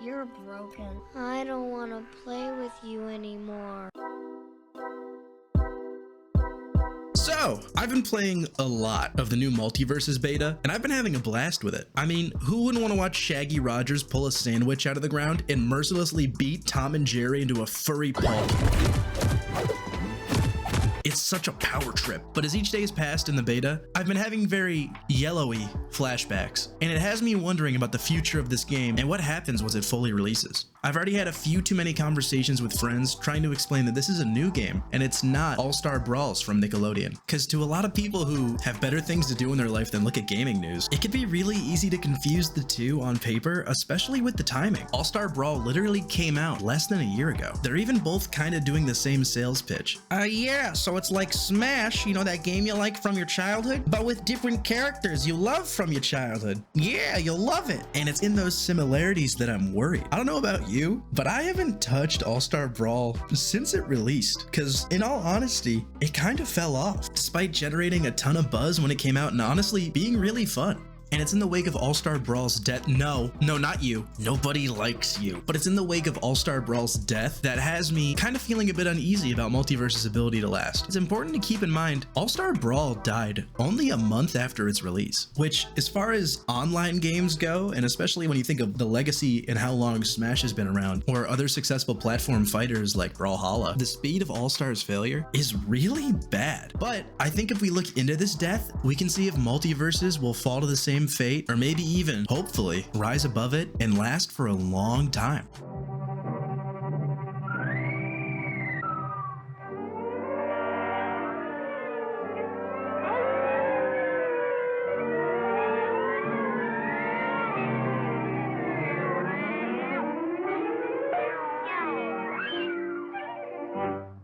You're broken. I don't want to play with you anymore. So, I've been playing a lot of the new Multiverses beta, and I've been having a blast with it. I mean, who wouldn't want to watch Shaggy Rogers pull a sandwich out of the ground and mercilessly beat Tom and Jerry into a furry pulp? It's such a power trip. But as each day has passed in the beta, I've been having very yellowy flashbacks, and it has me wondering about the future of this game and what happens once it fully releases. I've already had a few too many conversations with friends trying to explain that this is a new game and it's not All-Star Brawls from Nickelodeon. Because to a lot of people who have better things to do in their life than look at gaming news, it can be really easy to confuse the two on paper, especially with the timing. All-Star Brawl literally came out less than a year ago. They're even both kind of doing the same sales pitch. Yeah, so it's like Smash, you know, that game you like from your childhood, but with different characters you love from your childhood. Yeah, you'll love it. And it's in those similarities that I'm worried. I don't know about you, but I haven't touched All-Star Brawl since it released, because in all honesty, it kind of fell off, despite generating a ton of buzz when it came out and honestly being really fun. And it's in the wake of All-Star Brawl's death. No, not you. Nobody likes you. But it's in the wake of All-Star Brawl's death that has me kind of feeling a bit uneasy about Multiversus' ability to last. It's important to keep in mind, All-Star Brawl died only a month after its release, which as far as online games go, and especially when you think of the legacy and how long Smash has been around, or other successful platform fighters like Brawlhalla, the speed of All-Star's failure is really bad. But I think if we look into this death, we can see if Multiverses will fall to the same fate, or maybe even, hopefully, rise above it and last for a long time.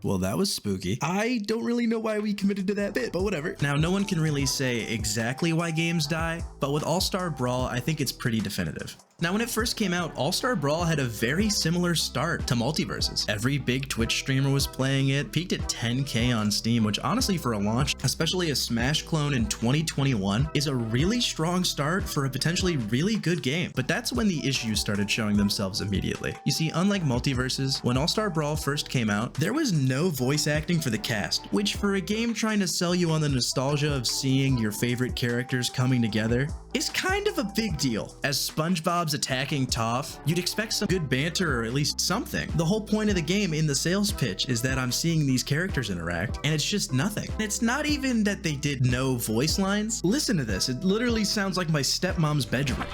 Well, that was spooky. I don't really know why we committed to that bit, but whatever. Now, no one can really say exactly why games die, but with All-Star Brawl, I think it's pretty definitive. Now, when it first came out, All-Star Brawl had a very similar start to Multiverses. Every big Twitch streamer was playing it, peaked at 10K on Steam, which honestly for a launch, especially a Smash clone in 2021, is a really strong start for a potentially really good game. But that's when the issues started showing themselves immediately. You see, unlike Multiverses, when All-Star Brawl first came out, there was no voice acting for the cast, which for a game trying to sell you on the nostalgia of seeing your favorite characters coming together is kind of a big deal. As SpongeBob's attacking Toph, you'd expect some good banter or at least something. The whole point of the game in the sales pitch is that I'm seeing these characters interact, and it's just nothing. It's not even that they did no voice lines. Listen to this, it literally sounds like my stepmom's bedroom.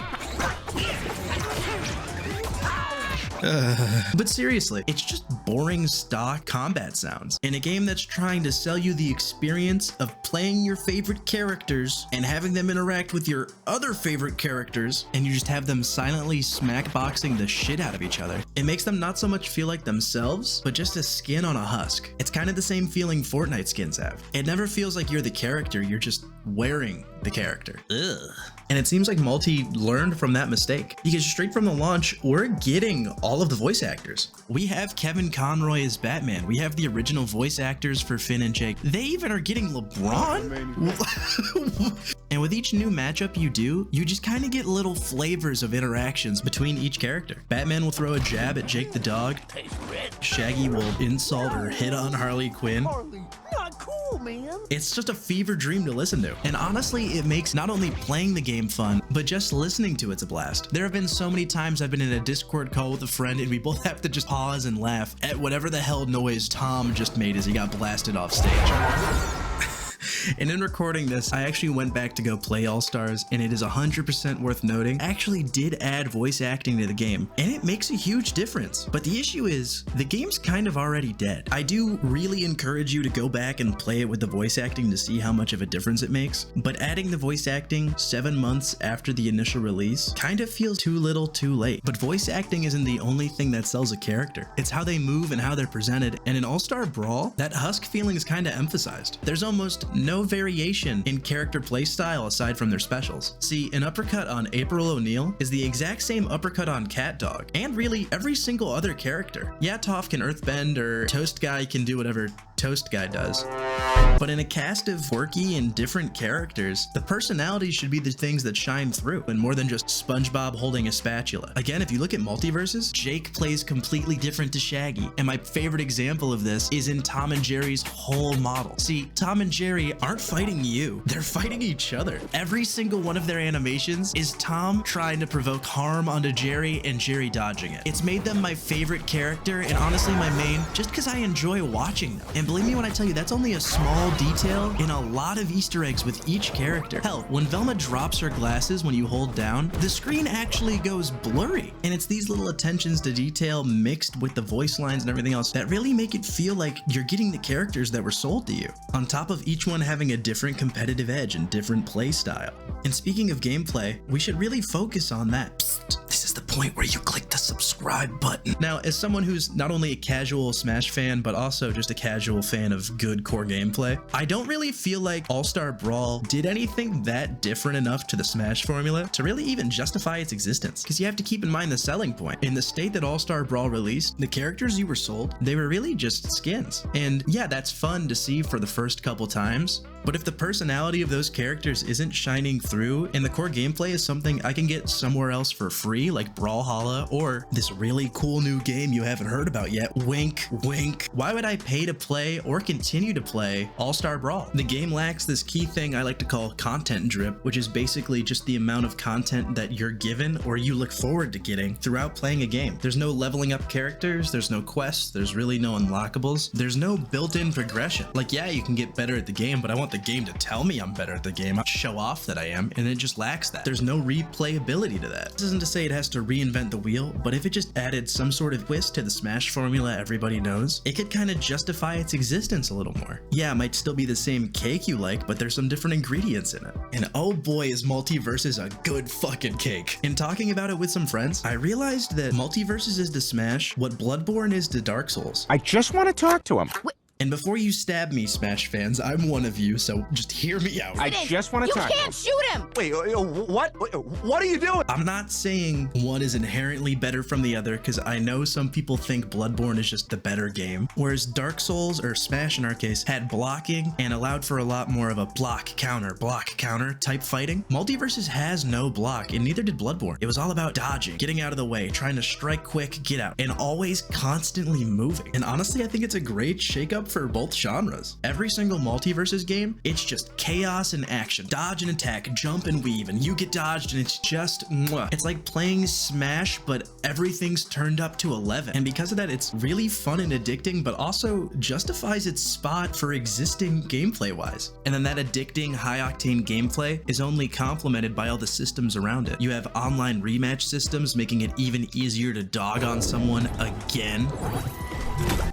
But seriously, it's just boring stock combat sounds in a game that's trying to sell you the experience of playing your favorite characters and having them interact with your other favorite characters, and you just have them silently smackboxing the shit out of each other. It makes them not so much feel like themselves, but just a skin on a husk. It's kind of the same feeling Fortnite skins have. It never feels like you're the character, you're just wearing the character. Ugh. And it seems like Multi learned from that mistake, because straight from the launch, we're getting all of the voice actors. We have Kevin Conroy as Batman. We have the original voice actors for Finn and Jake. They even are getting LeBron? And with each new matchup you do, you just kind of get little flavors of interactions between each character. Batman will throw a jab at Jake the dog. Shaggy will insult or hit on Harley Quinn. Not cool, man. It's just a fever dream to listen to. And honestly, it makes not only playing the game fun, but just listening to it's a blast. There have been so many times I've been in a Discord call with a friend and we both have to just pause and laugh at whatever the hell noise Tom just made as he got blasted off stage. And in recording this, I actually went back to go play All-Stars, and it is 100% worth noting, I actually did add voice acting to the game, and it makes a huge difference. But the issue is, the game's kind of already dead. I do really encourage you to go back and play it with the voice acting to see how much of a difference it makes, but adding the voice acting 7 months after the initial release kind of feels too little too late. But voice acting isn't the only thing that sells a character. It's how they move and how they're presented, and in All-Star Brawl, that husk feeling is kind of emphasized. There's almost no no variation in character playstyle aside from their specials. See, an uppercut on April O'Neil is the exact same uppercut on Cat Dog, and really every single other character. Yeah, Toph can earthbend, or Toast Guy can do whatever Toast Guy does. But in a cast of quirky and different characters, the personalities should be the things that shine through, and more than just SpongeBob holding a spatula. Again, if you look at Multiverses, Jake plays completely different to Shaggy, and my favorite example of this is in Tom and Jerry's whole model. See, Tom and Jerry aren't fighting you, they're fighting each other. Every single one of their animations is Tom trying to provoke harm onto Jerry and Jerry dodging it. It's made them my favorite character, and honestly my main, just because I enjoy watching them. And believe me when I tell you, that's only a small detail in a lot of Easter eggs with each character. Hell, when Velma drops her glasses when you hold down, the screen actually goes blurry. And it's these little attentions to detail mixed with the voice lines and everything else that really make it feel like you're getting the characters that were sold to you, on top of each one having a different competitive edge and different play style. And speaking of gameplay, we should really focus on that. Psst, this is the point where you click the subscribe button. Now, as someone who's not only a casual Smash fan, but also just a casual fan of good core gameplay, I don't really feel like All-Star Brawl did anything that different enough to the Smash formula to really even justify its existence. Because you have to keep in mind the selling point. In the state that All-Star Brawl released, the characters you were sold, they were really just skins. And yeah, that's fun to see for the first couple times, but if the personality of those characters isn't shining through and the core gameplay is something I can get somewhere else for free, like Brawlhalla or this really cool new game you haven't heard about yet, wink, wink, why would I pay to play or continue to play All-Star Brawl? The game lacks this key thing I like to call content drip, which is basically just the amount of content that you're given or you look forward to getting throughout playing a game. There's no leveling up characters, there's no quests, there's really no unlockables, there's no built-in progression. Like, yeah, you can get better at the game, but I want the game to tell me I'm better at the game. I show off that I am, and it just lacks that. There's no replayability to that. This isn't to say it has to reinvent the wheel, but if it just added some sort of twist to the Smash formula everybody knows, it could kind of justify its existence a little more. Yeah, it might still be the same cake you like, but there's some different ingredients in it. And oh boy, is Multiversus a good fucking cake. In talking about it with some friends, I realized that Multiversus is to Smash what Bloodborne is to Dark Souls. I just want to talk to him. And before you stab me, Smash fans, I'm one of you, so just hear me out. I just want to talk. You can't shoot him! Wait, what? What are you doing? I'm not saying one is inherently better from the other, because I know some people think Bloodborne is just the better game, whereas Dark Souls, or Smash in our case, had blocking and allowed for a lot more of a block, counter type fighting. Multiversus has no block, and neither did Bloodborne. It was all about dodging, getting out of the way, trying to strike quick, get out, and always constantly moving. And honestly, I think it's a great shakeup for both genres. Every single Multiversus game, it's just chaos and action. Dodge and attack, jump and weave, and you get dodged and it's just mwah. It's like playing Smash, but everything's turned up to 11. And because of that, it's really fun and addicting, but also justifies its spot for existing gameplay-wise. And then that addicting, high-octane gameplay is only complemented by all the systems around it. You have online rematch systems, making it even easier to dog on someone again.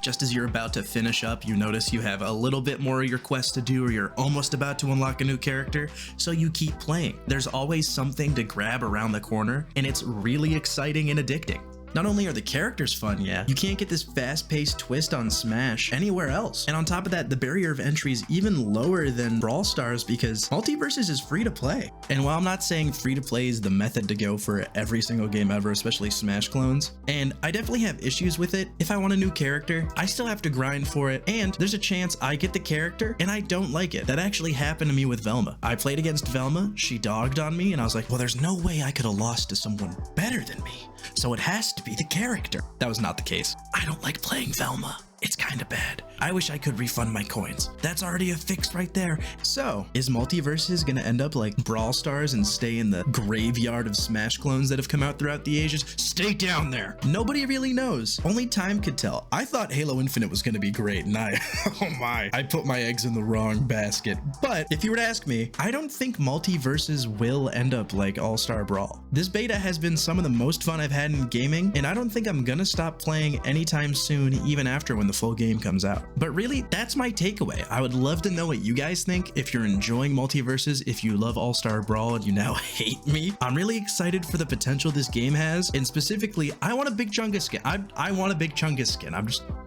Just as you're about to finish up, you notice you have a little bit more of your quest to do, or you're almost about to unlock a new character, so you keep playing. There's always something to grab around the corner, and it's really exciting and addicting. Not only are the characters fun, yeah, you can't get this fast-paced twist on Smash anywhere else. And on top of that, the barrier of entry is even lower than Brawl Stars because Multiversus is free to play. And while I'm not saying free to play is the method to go for every single game ever, especially Smash clones, and I definitely have issues with it, if I want a new character, I still have to grind for it, and there's a chance I get the character and I don't like it. That actually happened to me with Velma. I played against Velma, she dogged on me, and I was like, well, there's no way I could have lost to someone better than me, so it has to be the character. That was not the case. I don't like playing Velma. It's kind of bad. I wish I could refund my coins. That's already a fix right there. So, is Multiversus gonna end up like Brawl Stars and stay in the graveyard of Smash clones that have come out throughout the ages? Stay down there. Nobody really knows. Only time could tell. I thought Halo Infinite was gonna be great, and oh my, I put my eggs in the wrong basket. But if you were to ask me, I don't think Multiversus will end up like All-Star Brawl. This beta has been some of the most fun I've had in gaming, and I don't think I'm gonna stop playing anytime soon, even after when the full game comes out. But really, that's my takeaway. I would love to know what you guys think. If you're enjoying Multiverses, if you love All-Star Brawl and you now hate me, I'm really excited for the potential this game has. And specifically, I want a big Chungus skin. I want a big Chungus skin.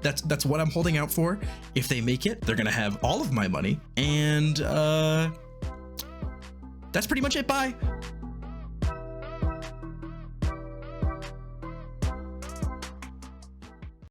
That's what I'm holding out for. If they make it, they're gonna have all of my money. And that's pretty much it. Bye.